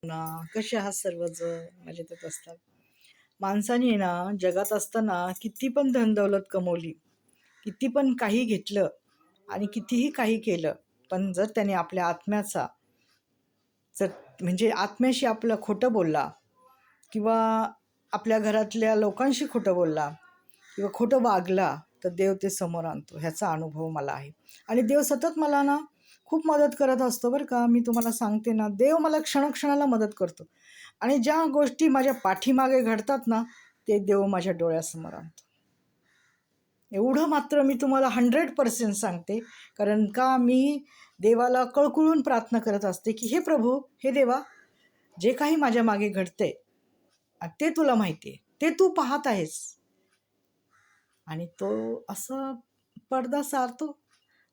ना कसे आहात सर्वजण मजेतच असतात. माणसाने ना जगात असताना किती पण धनदौलत कमवली, किती पण काही घेतलं आणि कितीही काही केलं, पण जर त्याने आपल्या आत्म्याचा जर म्हणजे आत्म्याशी आपलं खोटं बोलला किंवा आपल्या घरातल्या लोकांशी खोटं बोलला किंवा खोटं वागला, तर देव ते समोर आणतो. ह्याचा अनुभव मला आहे. आणि देव सतत मला ना खूप मदत करत असतो बरं का. मी तुम्हाला सांगते ना, देव मला क्षणोक्षणाला मदत करतो. आणि ज्या गोष्टी माझ्या पाठीमागे घडतात ना, ते देव माझ्या डोळ्यासमोर आणतो. एवढं मात्र मी तुम्हाला 100% सांगते. कारण का मी देवाला कळकळून प्रार्थना करत असते, की "हे प्रभू, हे देवा, जे काही माझ्या मागे घडतंय, ते तुला माहिती आहे. ते तू पाहत आहेस." आणि तो असा पडदा सारतो.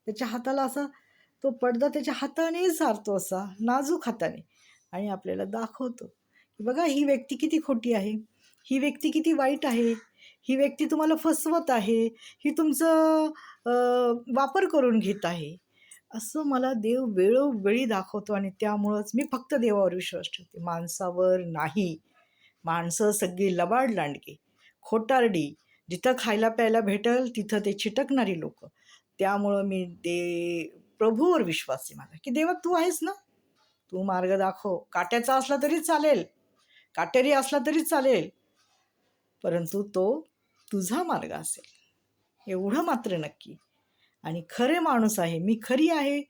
त्याच्या हाताला असा तो पडदा त्याच्या हाताने सारतो असा नाजूक हाताने आणि आपल्याला दाखवतो, की बघा ही व्यक्ती किती खोटी आहे. ही व्यक्ती किती वाईट आहे. ही व्यक्ती तुम्हाला फसवत आहे. ही तुमचं वापर करून घेत आहे. असं मला देव वेळोवेळी दाखवतो आणि त्यामुळंच मी फक्त देवावर विश्वास ठेवते. माणसावर नाही. माणसं सगळी लबाड-लांडगी, खोटारडी, जिथं खायला प्यायला भेटेल तिथं ते चिटकणारी लोकं. त्यामुळं मी प्रभूवर विश्वास आहे माझा, की देवा तू आहेस ना? तू मार्ग दाखव. काट्याचा असला तरी चालेल, काटेरी असला तरी चालेल, परंतु तो तुझा मार्ग असेल. एवढं मात्र नक्की. आणि खरे माणूस आहे, मी खरी आहे,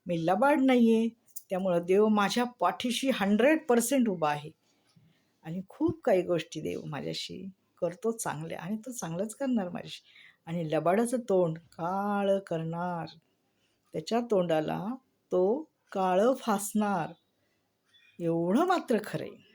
मी लबाड नाही आहे. त्यामुळं देव माझ्या पाठीशी 100% उभा आहे. आणि खूप काही गोष्टी देव माझ्याशी करतो चांगल्या आणि तो चांगलंच करणार माझ्याशी. आणि लबाडाचं तोंड काळं करणार, त्याच्या तोंडाला तो काळं फासणार, एवढं मात्र खरं आहे.